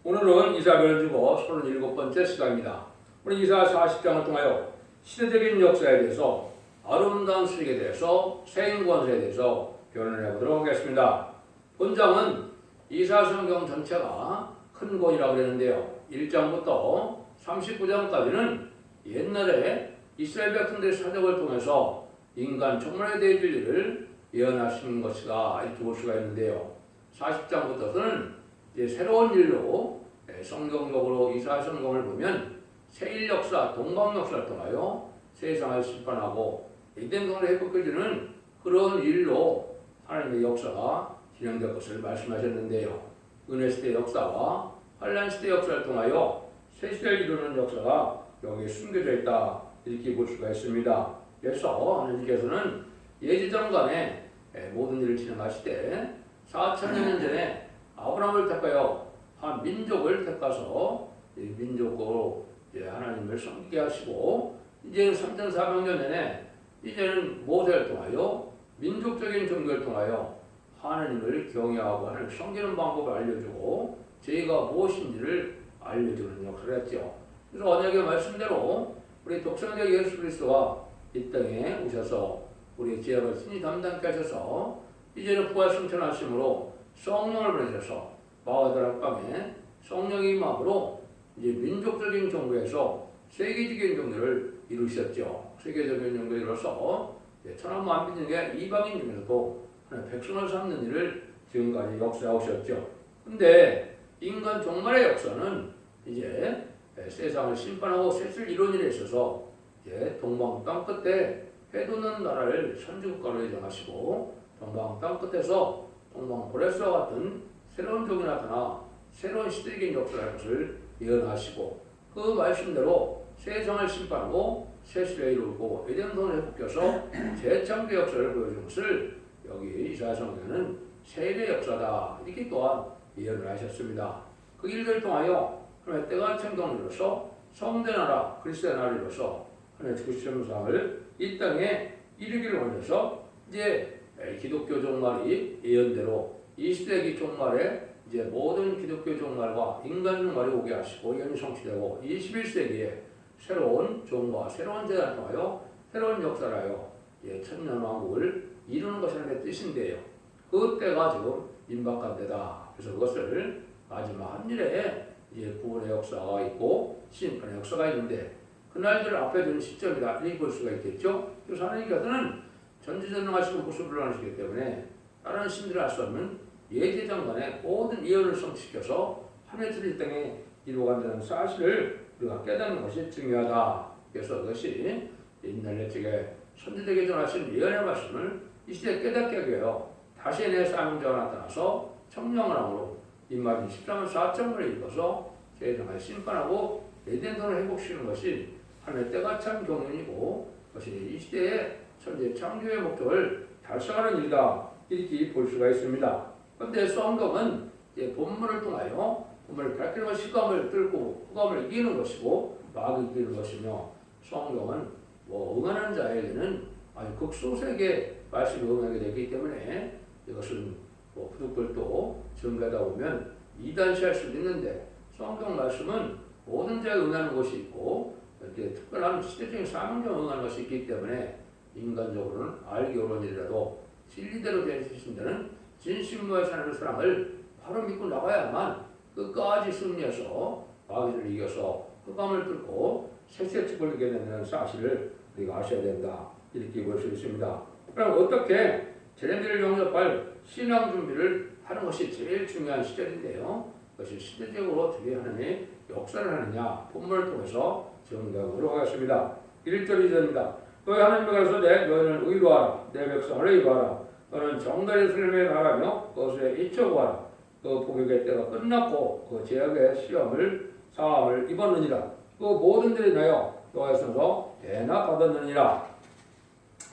오늘은 이사야를 주고 37번째 시간입니다. 우리 이사야 40장을 통하여 시대적인 역사에 대해서, 아름다운 수익에 대해서, 세인권세에 대해서 변론해 보도록 하겠습니다. 본장은 이사야 성경 전체가 큰 권이라고 그랬는데요. 1장부터 39장까지는 옛날에 이스라엘 백성들의 사적을 통해서 인간 종말에 대해 진리를 예언하시는 것이다, 이렇게 볼 수가 있는데요. 40장부터는 이제 새로운 일로 성경적으로 이사야 성경을 보면 세일 역사, 동방 역사를 통하여 세상을 심판하고 에덴동을 회복해주는 그런 일로 하나님의 역사가 진행될 것을 말씀하셨는데요. 은혜 시대 역사와 환란 시대 역사를 통하여 새 시대를 이루는 역사가 여기에 숨겨져 있다, 이렇게 볼 수가 있습니다. 그래서 하나님께서는 예지정간에 모든 일을 진행하시되 4,000년 전에 아브라함을 택하여 한 민족을 택하서 민족으로 하나님을 섬기게 하시고, 이제는 3,400년 전에 이제는 모세를 통하여 민족적인 종교를 통하여 하나님을 경외하고 하나님을 섬기는 방법을 알려주고 죄가 무엇인지를 알려주는 역사를 했죠. 그래서 언약의 말씀대로 우리 독생자 예수 그리스도가 이 땅에 오셔서 우리의 죄악을 친히 담당케 하셔서 이제는 부활 승천하심으로 성령을 보내셔서 마가다락 방에 성령의 임함으로 이제 민족적인 종교에서 세계적인 종교를 이루셨죠. 세계적인 종교를 이루어서 천하 만민 중에 이방인 중에서도 백성을 삼는 일을 지금까지 역사하셨죠. 근데 인간 종말의 역사는 이제 세상을 심판하고 셋을 이룬 일에 있어서 이제 동방 땅 끝에 해돋는 나라를 선지국가로 예정하시고, 동방 땅 끝에서 동방 보레스와 같은 새로운 종이 나타나 새로운 시대적인 역사를 할 것을 예언하시고, 그 말씀대로 세상을 심판하고 새 시대를 이루고 에덴동을 회복해서 재창조 역사를 보여준 것을 여기 이사야 성경에는 세대 역사다, 이렇게 또한 예언을 하셨습니다. 그 일들을 통하여 하나님의 때가 찬 경으로서 성대나라 그리스도의 나라를 이루어서 하나님의 주시점상을 이 땅에 이루기를 원해서 이제 기독교 종말이 예언대로 이 시대의 종말에 이제 모든 기독교 종말과 인간 종말이 오게 하시고 예언이 성취되고 21세기에 새로운 종과 새로운 제단을 통하여 새로운 역사를 하여 천년왕국을 이루는 것이 하나님의 뜻인데요. 그 때가 지금 임박한 때다. 그래서 그것을 마지막 한 일에 이제 구원의 역사가 있고 심판의 역사가 있는데, 그날들을 앞에 두는 시점이다, 이렇게 볼 수가 있겠죠. 그래서 하나님께서는 전지전능하시고 무소불능하시기 때문에 다른 신들을 할 수 없는 예지장간의 모든 예언을 성취시켜서 하늘의 뜻이 땅에 이루어간다는 사실을 우리가 깨닫는 것이 중요하다. 그래서 그것이 옛날 옛적에 선지자에게 전하신 예언의 말씀을 이 시대에 깨닫게 하기 위하여 다시 내 사명자가 나타나서 청령함으로 임마진 13년 4점을 읽어서 세상을 심판하고 에덴동을 회복시키는 것이 하나님의 때가 참 경륜이고, 그것이 이 시대의 천재 창조의 목적을 달성하는 일이다, 이렇게 볼 수가 있습니다. 그런데 성경은 본문을 통하여 본문을 밝히는 것이 흑암을 뚫고 흑암을 이기는 것이고 마귀를 이기는 것이며, 성경은 응하는 자에게는 아주 극소수에게 말씀이 응하게 되기 때문에 이것은 부득불도 증가하다 보면 이단시할 수도 있는데, 성경 말씀은 모든 자에 응하는 것이 있고 이렇게 특별한 시대적인 사명에 응하는 것이 있기 때문에 인간적으로는 알기 어려운 일이라도 진리대로 되신다는 진심으로 사는 사람을 바로 믿고 나가야만 끝까지 승리해서 마귀를 이겨서 흑암을 뚫고 새세축을 이게 된다는 사실을 우리가 아셔야 된다, 이렇게 볼 수 있습니다. 그럼 어떻게 재림들을 영접할 신앙 준비를 하는 것이 제일 중요한 시절인데요. 그것이 시대적으로 어떻게 하느니 역사를 하느냐, 본문을 통해서 정리하도록 하겠습니다. 1절 2절입니다. 너희 하나님을 가서 너희는 의로하라, 내 백성을 의로하라. 너는 정갈의 슬림에 나가며 그것에 잊혀구하라. 그 복역의 때가 끝났고 그 죄악의 시험을 사함을 입었느니라. 그 모든 들이 너여 여호와에서 대나 받았느니라.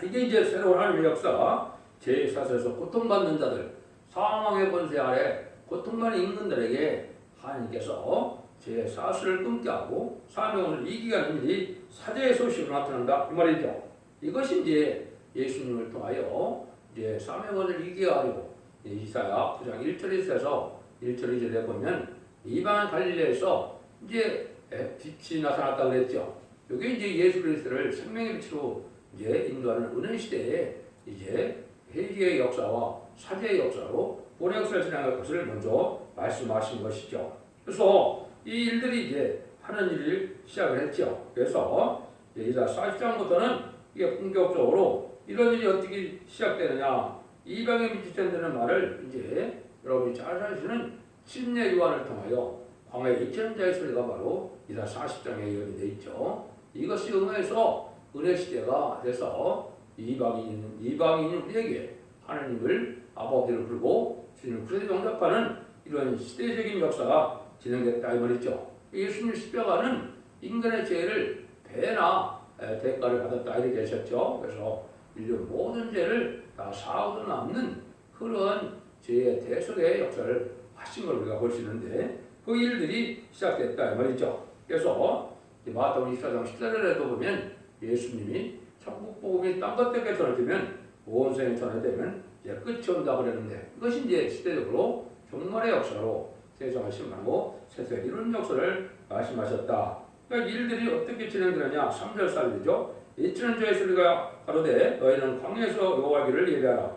이게 이제 새로운 하나님의 역사가 제4세에서 고통받는 자들, 사망의 권세 아래 고통받는 인간들에게 하나님께서 제4세를 끊게 하고 사명을 이기게 하는 일이 사제의 소식으로 나타난다, 이 말이죠. 이것이 이제 예수님을 통하여 이제 사명을 이기게 하고 이사야 9장 1절에서 1절 2절에 보면 이방인 갈릴리에서 이제 빛이 나타났다 그랬죠. 이게 이제 예수 그리스도를 생명의 빛으로 이제 인도하는 은혜 시대에 이제 회개의 역사와 사죄의 역사로 본의 역사를 진행할 것을 먼저 말씀하신 것이죠. 그래서 이 일들이 이제 하는 일을 시작을 했죠. 그래서 이제 40장부터는 이게 본격적으로 이런 일이 어떻게 시작되느냐, 이방의 빛이 된다는 말을 이제 여러분이 잘 아시는 침례 요한을 통하여 광야의 이천자의 소리가 바로 이사 40장에 예언되어 있죠. 이것이 응해서 은혜 시대가 돼서 이방인인 우리에게 하나님을 아버지를 부르고 주님을 구세주 영접하는 이런 시대적인 역사가 진행됐다 이 말이죠. 예수님 십자가는 인간의 죄를 배나 대가를 받았다 이렇게 되셨죠. 그래서 인류 모든 죄를 다 사하고 남는 그런 죄의 대속의 역사를 하신 걸 우리가 볼 수 있는데 그 일들이 시작됐다 이 말이죠. 그래서 마태복음 24장 14절에도 보면 예수님이 천국 복음이 땅끝 때까지 전해지면 온 세상에 전해되면 이제 끝이 온다 그랬는데 이것이 이제 시대적으로 종말의 역사로 세상을 심판하고 세상의 이런 역사를 말씀하셨다. 그러니까 일들이 어떻게 진행되느냐 3절 살리죠. 이치는 자의 소리가 가로되 너희는 광야에서 여호와의 길을 예배하라.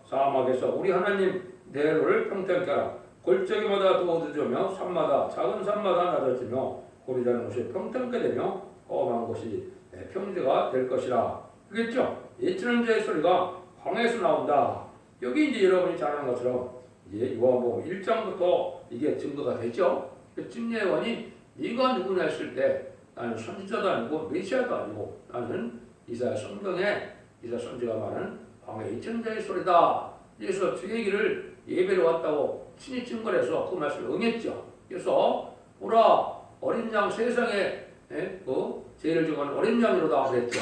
사막에서 우리 하나님 대로를 평탄케 하라. 골짜기마다 도어드으며 산마다 작은 산마다 낮아지며 고리 자는 곳이 평탄케 되며 험한 곳이 평지가 될 것이라. 그겠죠? 이치는 자의 소리가 광야에서 나온다. 여기 이제 여러분이 잘 아는 것처럼 이제 요한복음 1장부터 이게 증거가 되죠. 침례요한이 네가 누구냐 했을 때 나는 선지자도 아니고 메시아도 아니고 나는 이사야 성경에 이사 선지가 말하는 광야 이천자의 소리다. 그래서 주의 길을 예배로 왔다고 친히 증거를 해서 그 말씀을 응했죠. 그래서 보라 어린 양 세상에 그 죄를 지고하는 어린 양이로다 그랬죠.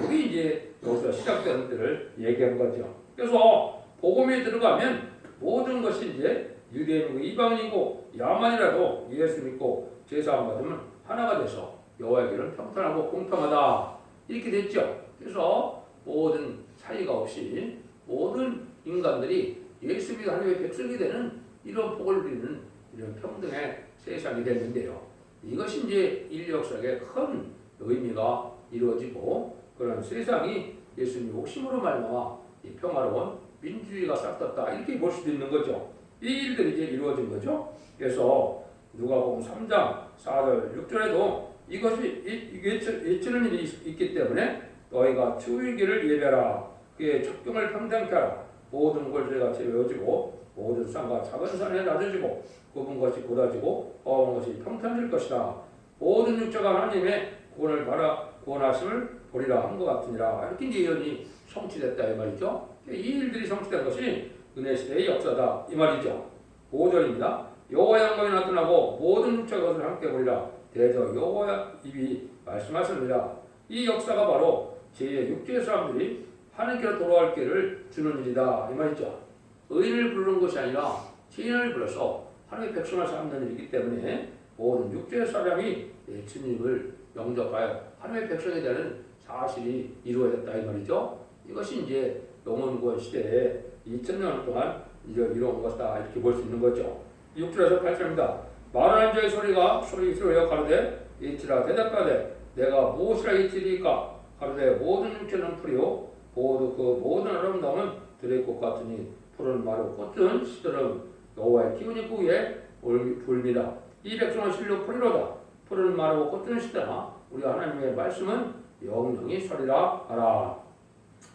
여기 이제 여기서 시작되는 때를 얘기한 거죠. 그래서 복음에 들어가면 모든 것이 이제 유대인이고 이방인이고 야만이라도 예수 믿고 제사함 받으면 하나가 돼서 여호와의 길은 평탄하고 공평하다 이렇게 됐죠. 그래서 모든 차이가 없이 모든 인간들이 예수 믿고 하나님의 백성이 되는 이런 복을 누리는 이런 평등의 세상이 됐는데요. 이것이 이제 인류 역사에 큰 의미가 이루어지고 그런 세상이 예수님 오심으로 말미암아 이 평화로운 민주주의가 싹떴다 이렇게 볼 수도 있는 거죠. 이 일들이 이제 이루어진 거죠. 그래서 누가복음 3장 4절 6절에도 이것이 예치는 일이 있기 때문에 너희가 주의 길을 예배하라. 그의 첩경을 평탄케 하라. 모든 골짜기가 채워지고 모든 산과 작은 산에 낮아지고 굽은 것이 곧아지고 험한 것이 평탄해질 것이다. 모든 육체가 하나님의 구원하심을 보리라 한 것 같으니라. 이렇게 이제 예언이 성취됐다 이 말이죠. 이 일들이 성취된 것이 은혜 시대의 역사다 이 말이죠. 5절입니다. 여호와의 영광이 나타나고 모든 육체가 그것을 함께 보리라. 대저 여호와 입이 말씀하십니다. 이 역사가 바로 제6주의 사람들이 하나님께로 돌아갈 길을 주는 일이다 이 말이죠. 의인을 부르는 것이 아니라 죄인을 불러서 하나님의 백성을 삼는 일이기 때문에 모든 육주의 사람이 주님을 영접하여 하나님의 백성이 되는 사실이 이루어졌다 이 말이죠. 이것이 이제 영원권 시대에 2000년 동안 이루어온 것이다 이렇게 볼 수 있는 거죠. 6절에서 8절입니다. 말하는 자의 소리가 소리로 가로되 이치라 대답하되 내가 무엇이라 이치리까 가로되 모든 육체는 풀이요 모두 그 모든 아름다움은 들의 꽃 같으니 푸른 마루 꽃은 시들음 여호와의 기운이 그 위에 불미라. 이 백성은 실로 풀이로다. 푸른 마루 꽃은 시드나 우리 하나님의 말씀은 영영이 소리라 하라.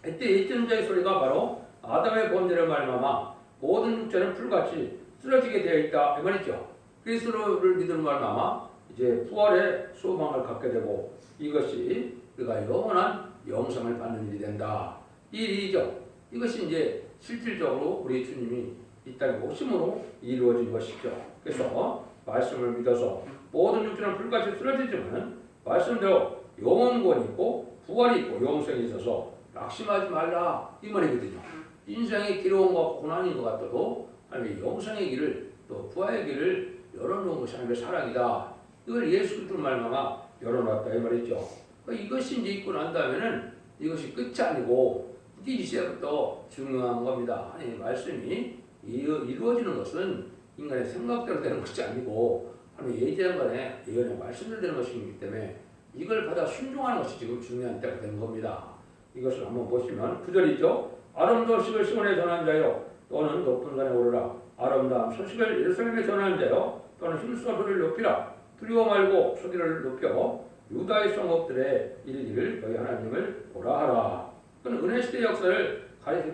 이때 이치는 자의 소리가 바로 아담의 범죄를 말미암아 모든 육체는 풀같이 쓰러지게 되어 있다 이 말이죠. 그리스도를 믿는 말미암아 이제 부활의 소망을 갖게 되고 이것이 우리가 영원한 영생을 받는 일이 된다. 이 일이죠. 이것이 이제 실질적으로 우리 주님이 이 땅에 오심으로 이루어진 것이죠. 그래서 말씀을 믿어서 모든 육체는 불같이 쓰러지지만 말씀대로 영원권이 있고 부활이 있고 영생이 있어서 낙심하지 말라 이 말이거든요. 인생의 기로움과 고난인 것 같아도 하나님의 영생의 길을 또 부활의 길을 열어놓은 것이 하나님의 사랑이다. 이걸 예수 그리스도 말미암아 열어놨다 이 말이죠. 이것이 이제 있고 난 다음에는 이것이 끝이 아니고 이제 이제부터 중요한 겁니다. 하나님의 말씀이 이루어지는 것은 인간의 생각대로 되는 것이 아니고 하나님의 예정간에 예언의 말씀대로 되는 것이기 때문에 이걸 받아 순종하는 것이 지금 중요한 때가 된 겁니다. 이것을 한번 보시면 9절이죠. 아름다운 소식을 시온에 전하는 자여 또는 높은 산에 오르라. 아름다운 소식을 예루살렘에 전하는 자여 또는 힘써 소리를 높이라. 두려워 말고 소리를 높여 유다의 성읍들의 이르기를 너희 하나님을 보라 하라. 그는 은혜 시대 역사를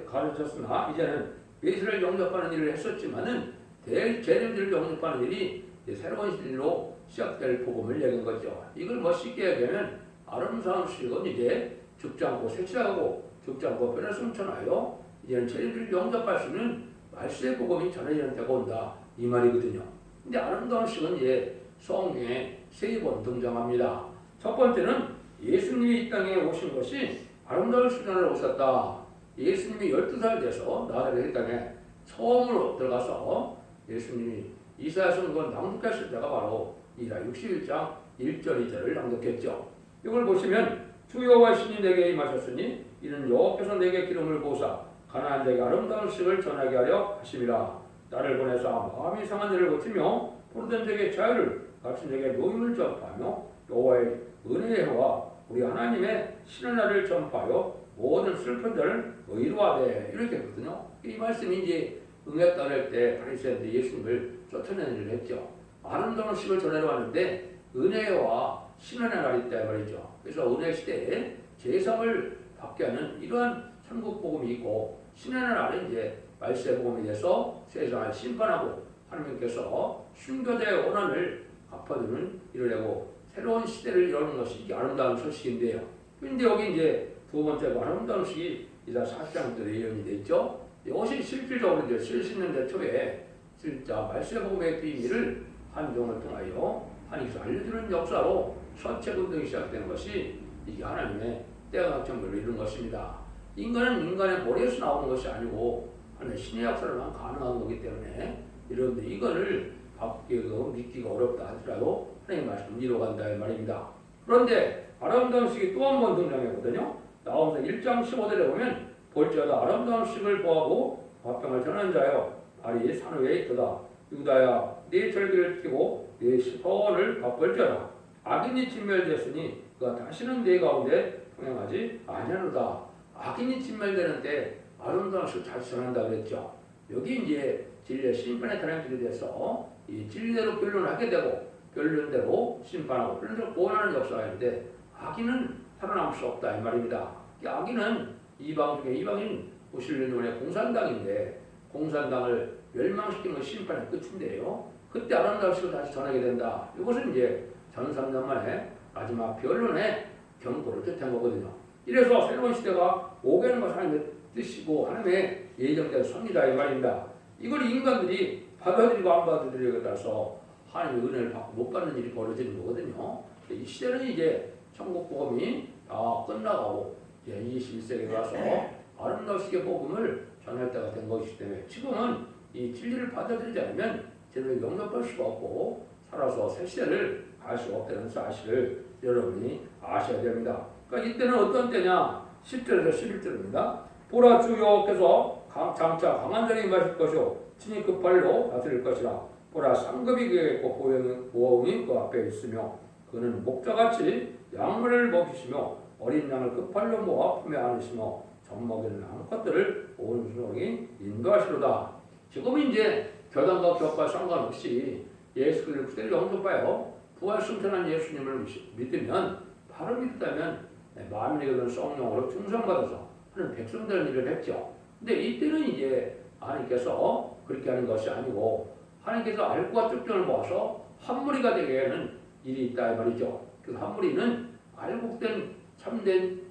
가르쳤으나 이제는 메시아를 영접하는 일을 했었지만은 재림들을 영접하는 일이 새로운 시대로 시작될 복음을 얘기한 거죠. 이걸 쉽게 얘기하면 아름다운 소식은 이제 죽지 않고 쇠치하고 죽지 않고 변화 승천하여 이제는 재림들을 영접할 수 있는 말씀의 복음이 전해지는 때가 온다 이 말이거든요. 근데 아름다운 소식은 이제 성경에 3번 등장합니다. 첫 번째는 예수님이 이 땅에 오신 것이 아름다운 수련을 오셨다. 예수님이 12살 돼서 나사렛 땅에 처음으로 들어가서 예수님이 이사야 선지서를 낭독했을 때가 바로 이라 61장 1절 2절을 낭독했죠. 이걸 보시면 주 여호와 신이 내게 임하셨으니 이는 여호와께서 내게 기름을 부으사 가나안 자에게 아름다운 소식을 전하게 하려 하심이라. 나를 보내사 마음이 상한 자를 고치며 포로된 자에게 자유를 갇힌 자에게 노임을 전파하며 여호와의 은혜의 해와 우리 하나님의 신의 날을 전파하여 모든 슬픈 자를 의로하되 이렇게 했거든요. 이 말씀이 이제 응답 따를 때 바리새인들이 예수님을 쫓아내는 일을 했죠. 아름다운 소식을 전하러 왔는데 은혜와 신의 날이 있다 말이죠. 그래서 은혜 시대에 제사를 받게 하는 이러한 천국 복음이 있고 신의 날은 이제 말세 복음에 대해서 세상을 심판하고 하나님께서 순교자의 원한을 갚아주는 일을 하고 새로운 시대를 여는 것이 아름다운 소식인데요. 그런데 여기 이제 두 번째로 아름다운 소식이 이사 40장부터 예언이 됐죠. 이것이 실질적으로 이제 70년대 초에 진짜 말세 복음의 비밀을 한 종을 통하여 하나님께서 알려주는 역사로 선체운동이 시작되는 것이 이게 하나님의 때가 정렬을 이룬 것입니다. 인간은 인간의 머리에서 나오는 것이 아니고 하나님의 신의 역사로만 가능한 거기 때문에 여러분들 이거를 믿기가 어렵다 하더라도 하나님의 말씀을 이뤄간다 이 말입니다. 그런데 아름다운 소식이 또 한 번 등장했거든요. 나오면서 1장 15절에 보면 볼지어다 아름다운 소식을 보하고 화평을 전하는 자여 발이 산 위에 있도다. 유다야 네 절기를 지키고 네 시퍼를 바쁠지어다. 악인이 진멸되었으니 그가 다시는 네 가운데 통행하지 아니하노다. 악인이 진멸되는데 아름다운 소식을 다시 전한다고 그랬죠. 여기 이제 진리의 심판의 타령들이 돼서 이 진리대로 변론하게 되고 변론대로 심판하고 변론대로 구원하는 역사가 있는데 악인은 살아남을 수 없다 이 말입니다. 악인은 이방 중에 이방인 무슬림의 공산당인데 공산당을 멸망시키는 것이 심판의 끝인데요. 그때 아름다운 소식을 다시 전하게 된다. 이것은 이제 전 3년 만에 마지막 변론의 경고를 뜻한 거거든요. 이래서 새로운 시대가 오게는 것을 하나님의 뜻이고 하나님의 예정된 섭니다 이 말입니다. 이걸 인간들이 받아들이고 안 받아들이고에 따라서 하나님의 은혜를 받고 못 받는 일이 벌어지는 거거든요. 이 시대는 이제 천국 복음이 다 끝나가고 이제 21세기에 와서 아름다운 시계 복음을 전할 때가 된 것이기 때문에 지금은 이 진리를 받아들이지 않으면 제대로 영접할 수가 없고 살아서 새 시대를 갈 수 없다는 사실을 여러분이 아셔야 됩니다. 그러니까 이때는 어떤 때냐? 10절에서 11절입니다. 보라 주 여호와께서 장차 강한 자를 임하실 것이요 친히 그 발로 다스릴 것이라. 보라 상급이 그에게 있고 보호응이 그 앞에 있으며 그는 목자같이 양물을 먹이시며 어린 양을 그 팔로 모아 품에 안으시며 젖먹이는 암컷들을 온 수령이 인도하시로다. 지금 이제 교단과 교과 상관없이 예수 그리스도를 영접하여 부활 승천한 예수님을 믿으면 바로 믿다면 마음에 걸린 성령으로 충성받아서 하는 백성들은 일을 했죠. 근데 이때는 이제 하나님께서 그렇게 하는 것이 아니고 하나님께서 알과 쭉정을 모아서 한 무리가 되게 하는 일이 있다 이 말이죠. 그 한 무리는 알곡된 참된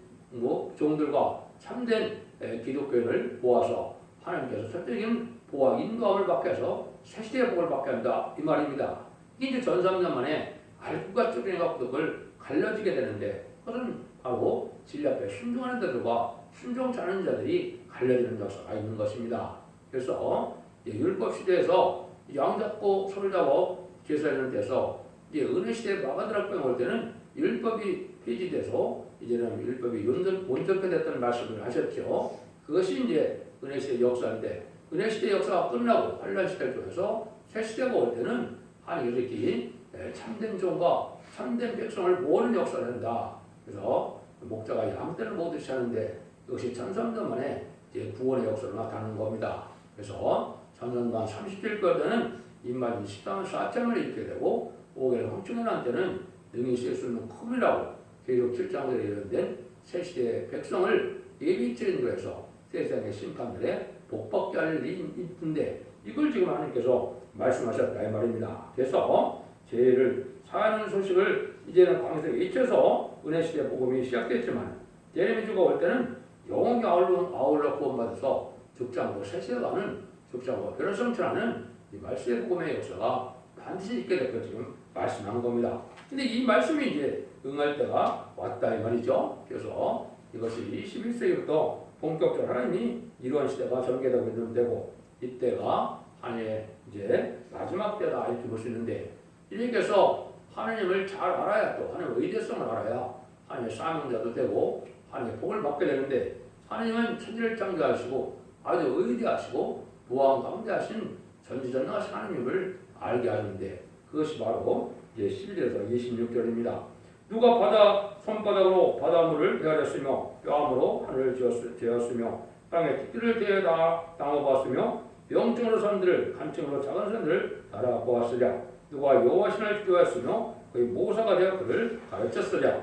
종들과 참된 기독교인을 모아서 하나님께서 전적인 보호와 인도함을 받게 해서 새시대의 복을 받게 한다 이 말입니다. 이게 이제 전 3년 만에 알곡과 쭉정과 그걸 갈라지게 되는데 그것은 바로 진리 앞에 순종하는 자들과 순종치 않은 자들이 갈려지는 역사가 있는 것입니다. 그래서 율법 시대에서 양 잡고 소리 잡고 제사하는 데서 이제 은혜 시대에 마가드락병 올 때는 율법이 폐지돼서 이제는 율법이 온전화됐다는 말씀을 하셨죠. 그것이 이제 은혜 시대 역사인데 은혜 시대 역사가 끝나고 환란 시대를 통해서 새 시대가 올 때는 하나님이 참된 종과 참된 백성을 모으는 역사를 한다. 그래서 목자가 양떼를 모듯이 하는데 이것이 천삼년 만에 이제 구원의 역사로 나타나는 겁니다. 그래서 천년반 30개월 때는 입만 10단 4장을 읽게 되고 5개월 홍충연한 때는 능히 쓸 수 있는 컵이라고 계속 7장에 이르는 새 시대의 백성을 예비치는 거에서 세상의 심판들에 복받게 할 일이 있는데 이걸 지금 하나님께서 말씀하셨다 이 말입니다. 그래서 죄를 사하는 소식을 이제는 광에서 잊혀서 은혜시대 복음이 시작됐지만 예레미야가 올 때는 영원히 아울러 구원받아서 죽지 않고 새 시대가 가는 죽지 않고 변화성취하는 이 말씀의 복음의 역사가 반드시 있게 될 것 지금 말씀한 겁니다. 근데 이 말씀이 이제 응할 때가 왔다 이 말이죠. 그래서 이것이 21세기부터 본격적으로 하나님이 이루한 시대가 전개되고 있는 때고 이때가 하나님의 이제 마지막 때다 이렇게 볼 수 있는데 이렇게해서 하나님을 잘 알아야 또 하나님의 의대성을 알아야 하나님의 사명자도 되고 하나님의 복을 받게 되는데 하나님은 천지를 창조하시고 아주 의대하시고 무한강대하신 전지전능하신 하나님을 알게 하는데 그것이 바로 이제 11절에서 26절입니다. 누가 바다 손바닥으로 바닷물을 헤아렸으며 뼈암으로 하늘을 지었으며 땅에 깃들을 대다 담아봤으며 명증으로 산들을 간증으로 작은 산들을 달아보았으랴. 누가 여호와 신을 기도하였으며 그의 모사가 되어 그를 가르쳤으랴.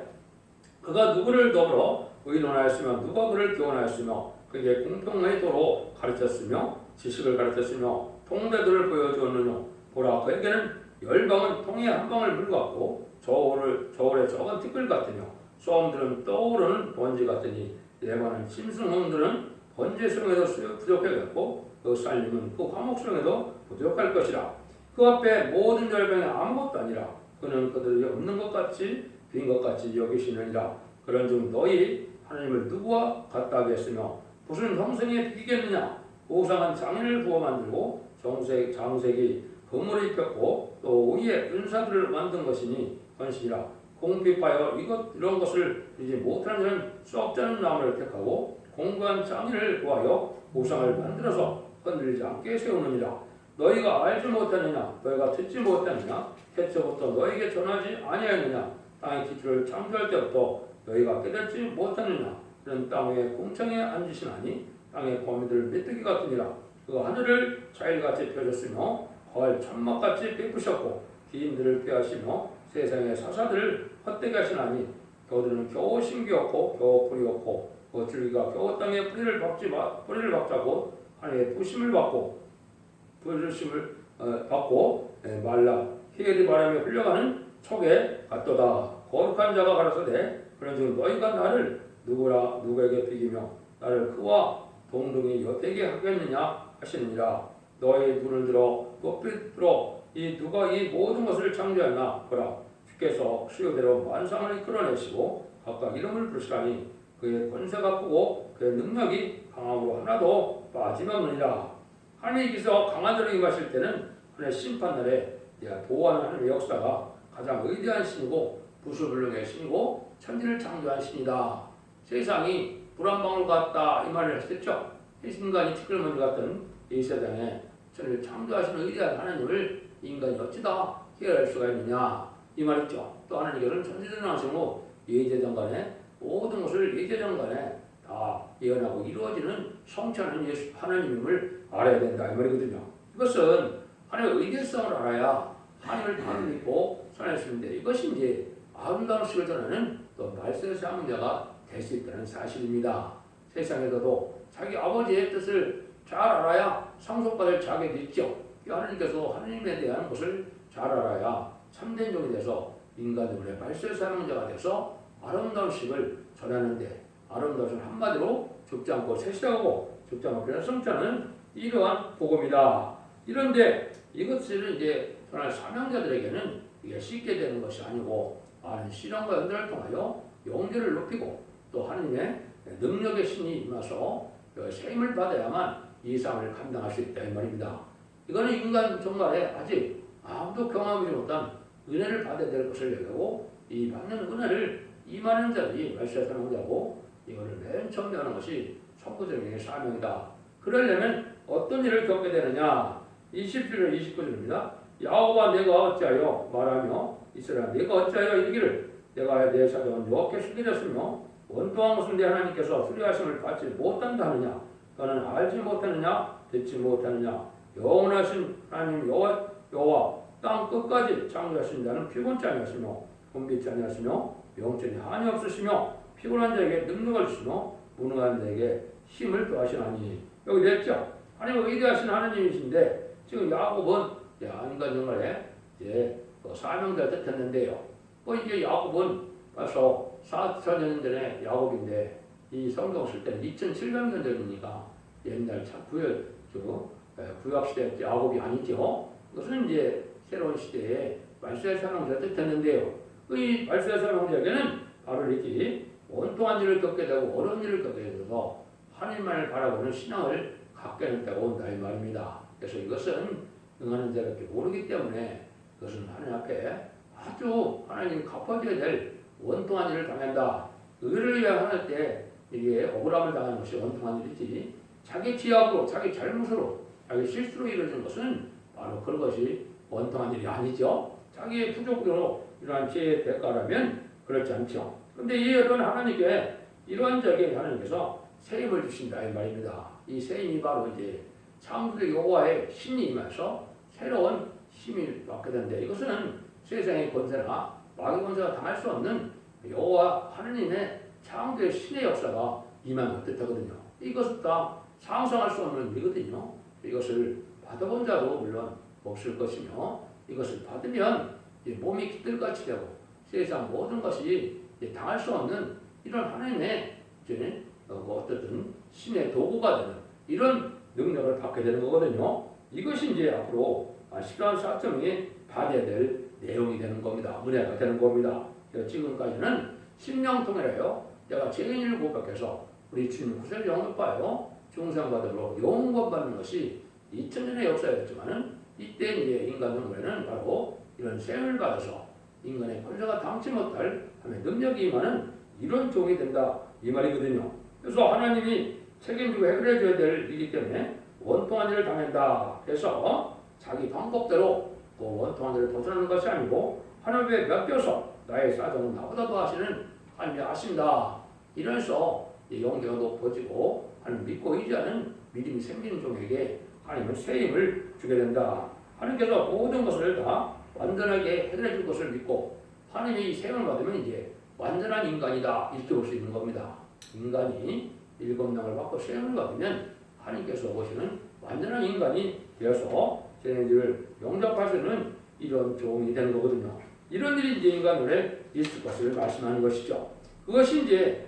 그가 누구를 더불어 의논하였으며 누가 그를 교훈하였으며 그에게 공평의 도로 가르쳤으며 지식을 가르쳤으며 통례들을 보여주었느냐. 보라 그에게는 열방은 통에 한 방울 물 같고 저울에 적은 티끌 같으며 소음들은 떠오르는 번지 같으니 예만한 심승홍들은 번제 수령에도 부족하겠고 그 쌀림은 그 화목 수령에도 부족할 것이라. 그 앞에 모든 열방이 아무것도 아니라 그는 그들이 없는 것 같이 빈 것 같이 여기시느니라. 그런즉 너희 하나님을 누구와 같다 하겠으며 무슨 형상에 비기겠느냐. 우상한 장인을 부어 만들고 장색이 금을 입혔고 또 위에 은사들을 만든 것이니 헌신이라. 공핍하여 이런 것을 이제 못하는 자는 썩자는 나무를 택하고 공부한 장인을 구하여 우상을 만들어서 흔들리지 않게 세우느니라. 너희가 알지 못하느냐 너희가 듣지 못하느냐 태초부터 너희에게 전하지 아니하느냐 땅의 기초를 창조할 때부터 너희가 깨닫지 못하느냐 그런 땅 위에 궁창에 앉으시나니 땅의 거미들 메뚜기 같으니라. 그 하늘을 자일같이 펴셨으며 거할 천막같이 베푸셨고 기인들을 꾀하시며 세상의 사사들을 헛되게 하시나니 그들은 겨우 심기였고 겨우 풀이었고 그 줄기가 겨우 땅에 뿌리를 박자고 하늘의 부심을 받고 말라 희열이 바람에 흘려가는 촉에 같도다. 거룩한 자가 가라사대 그런즉 너희가 나를 누구에게 비기며 나를 그와 동등히 여되게 하겠느냐 하시느니라. 너희 눈을 들어 높이 들어 이 누가 이 모든 것을 창조했나 보라. 주께서 수요대로 만상을 이끌어내시고 각각 이름을 부르시라니 그의 권세가 크고 그의 능력이 강함으로 하나도 빠짐없느니라. 하나님께서 강한 자로 임하실 때는 하나님의 심판날에 보호하는 하나님의 역사가 가장 의대한 신이고 부수불능의 신이고 천지를 창조한 신이다. 세상이 물 한 방울 같다 이 말을 했었죠. 인간이 티끌머리 같은 이 세상에 천지를 창조하시는 의대한 하나님을 인간이 어찌다 해할 수가 있느냐 이 말이죠. 또 하나님께서는 천지전능하시고 예제전간에 모든 것을 예제전간에 다 예언하고 이루어지는 성취하는 예수 하나님임을 알아야 된다 이 말이거든요. 이것은 하나님의 의대성을 알아야 하나님을 다 믿고 살아낼 수 있는데 이것이 이제 아름다운 식을 전하는 또 말씀의 사명자가 될 수 있다는 사실입니다. 세상에서도 자기 아버지의 뜻을 잘 알아야 상속받을 자격이 있죠. 하나님께서 하나님에 대한 것을 잘 알아야 참된 종이 돼서 인간들의 말씀의 사명자가 돼서 아름다운 식을 전하는데 아름다운 식 한마디로 죽지 않고 세시하고 죽지 않고 변화성취하는 이러한 복음이다. 이런데 이것을 이제 전할 사명자들에게는 이게 쉽게 되는 것이 아니고 많은 실험과 연단을 통하여 영계를 높이고 또 하나님의 능력의 신이 임하서 새 힘을 받아야만 이 삶을 감당할 수 있다 이 말입니다. 이거는 인간 정말에 아직 아무도 경험하지 못한 은혜를 받아야 될 것을 얘기하고 이 받는 은혜를 임하는 자들이 말씀의 사명자고 이거를 맨 처음 배우는 것이 선구자의 사명이다. 그러려면 어떤 일을 겪게 되느냐 20절 29절입니다. 야곱아 내가 어찌하여 말하며 이스라엘 내가 어찌하여 이르기를 내가 내 찾아온 여호와께 숙이렸으며 원통한 것은 내 하나님께서 수리하심을 받지 못한다 하느냐 너는 알지 못하느냐 듣지 못하느냐 영원하신 하나님 여호와 땅 끝까지 창조하신 자는 피곤치 아니하시며 곤비치 아니하시며 영적인 한이 없으시며 피곤한 자에게 능력을 주시며 무능한 자에게 힘을 더하시나니 여기 됐죠? 하나님은 위대하신 하나님이신데 지금 야곱은 인간 영혼에 사명자 뜻했는데요. 이제 야곱은 벌써 4천년 전에 야곱인데 이 성경 쓸 때는 2700년 전이니까 옛날 참 구약 시대 야곱이 아니죠. 그것은 이제 새로운 시대에 말세의 사명자 뜻했는데요. 이 말세의 사명자에게는 바로 이렇게 온통한 일을 겪게 되고 어려운 일을 겪게 되어서 하나님만을 바라보는 신앙을 갖게 된다고 온다 이 말입니다. 그래서 이것은 응하는 자밖에 모르기 때문에 그것은 하나님 앞에 아주 하나님이 갚아줘야 될 원통한 일을 당한다. 의를 위해 할 때 이게 억울함을 당하는 것이 원통한 일이지 자기 지하로 자기 잘못으로 자기 실수로 이루어진 것은 바로 그런 것이 원통한 일이 아니죠. 자기의 부족으로 이러한 죄의 대가라면 그렇지 않죠. 그런데 이런 하나님께 이러한 적에 하나님께서 새 힘을 주신다 이 말입니다. 이 새 힘이 바로 이제 창조주 여호와의 신이 임해서 새로운 힘을 받게 되는데 이것은 세상의 권세나 마귀 권세가 당할 수 없는 여호와 하느님의 창조의 신의 역사가 임하는 뜻하거든요. 이것은 다 상상할 수 없는 일이거든요. 이것을 받아본 자도 물론 없을 것이며 이것을 받으면 몸이 깃들같이 되고 세상 모든 것이 당할 수 없는 이런 하나님의 어떻든 신의 도구가 되는 이런 능력을 받게 되는 거거든요. 이것이 이제 앞으로 10장 4점이 받아야 될 내용이 되는 겁니다. 은혜가 되는 겁니다. 지금까지는 심령통이라요. 내가 죄인을 고백해서 우리 주님 구세를 영접하여 중생받으로 영원 받는 것이 2000년의 역사였지만은 이때 이제 인간 영혼에는 바로 이런 셈을 받아서 인간의 권세가 당치 못할 하나님의 능력이 임하는 이런 종이 된다 이 말이거든요. 그래서 하나님이 책임지고 해결해줘야 될 일이기 때문에 원통한 일을 당한다 해서 자기 방법대로 그 원통한 일을 벗어나는 것이 아니고 하나님에 맡겨서 나의 사정은 나보다 더 하시는 하나님이 아신다 이래서 용기가 높아지고 하나님 믿고 의지하는 믿음이 생기는 종에게 하나님은 새 힘을 주게 된다. 하나님께서 모든 것을 다 완전하게 해결해 줄 것을 믿고 하나님이 이 새 힘을 받으면 이제 완전한 인간이다 이렇게 볼 수 있는 겁니다. 인간이 7명을 받고 새 힘을 받으면 하나님께서 보시는 완전한 인간이 되어서 죄인들을 용접하시는 이런 종이 되는 거거든요. 이런 일이 이제 인간 눈에 있을 것을 말씀하는 것이죠. 그것이 이제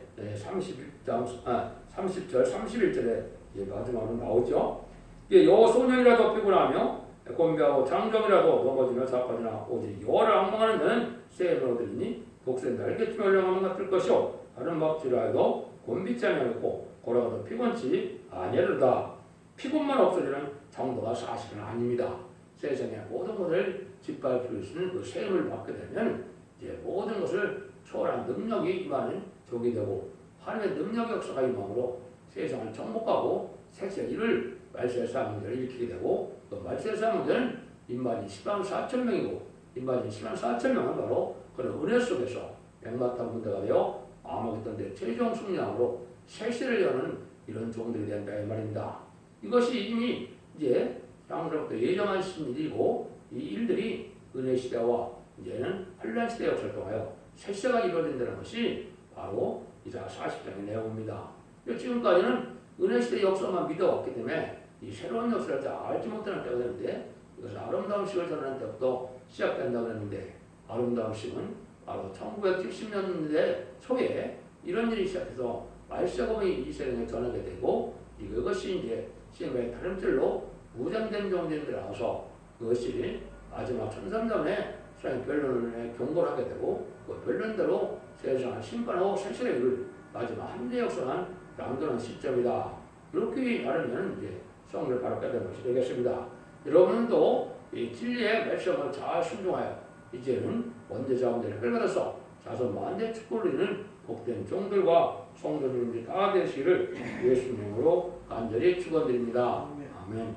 30절, 31절에 마지막으로 나오죠. 여호 소년이라도 피곤하며 곤비하고 장정이라도 넘어지며 자빠지나 오직 여호와를 앙망하는 자는 새 힘을 얻으리니 독수리 날개치며 올라가는 같을 것이요 다른 막지라 해도 곤비치 아니하고 고라가도 피곤치 아니하리로다. 피곤만 없어지는 정도가 사실은 아닙니다. 세상의 모든 것을 짓밟을 수 있는 그 새 힘을 받게 되면 이제 모든 것을 초월한 능력이 임하는 종이 되고 하나님의 능력 역사가 임함으로 세상을 정복하고 색색 일을 말세의 사명자를 일으키게 되고 그 말세의 사명자는 인마진 10만 4천 명이고 인마진 10만 4천 명은 바로 그런 은혜 속에서 백마탄 군대가 되어 암흑했던 데 최종 승리함으로 새시를 여는 이런 종들이 된다 이 말입니다. 이것이 이미 이제 향후로부터 예정한 일이고 이 일들이 은혜 시대와 이제는 환란 시대 역사를 통하여 새시가 이루어진다는 것이 바로 이사 40장의 내용입니다. 지금까지는 은혜 시대 역사만 믿어왔기 때문에 이 새로운 역사를 다 알지 못하는 때가 되는데 이것은 아름다운 식을 전하는 때부터 시작된다고 했는데 아름다운 식은 바로 1970년대 초에 이런 일이 시작해서 말세금이 이 세상에 전하게 되고 이것이 이제 시험의 다른 틀로 무장된 종들이 나와서 그것이 마지막 천삼전에 세상의 변론에 경고를 하게 되고 그 변론대로 세상을 심판하고 세상의 일을 마지막 한대 역사한 양도하는 시점이다. 이렇게 말하면 이제 성경을 바로 깨달은 것이 되겠습니다. 여러분도 이 진리의 말씀을 잘 순종하여 이제는 원죄 자원들을 해결받아서 자손 만대 축복을 이루는 복된 종들과 성도님들이 다 되시기를 예수님으로 간절히 축원드립니다. 아멘.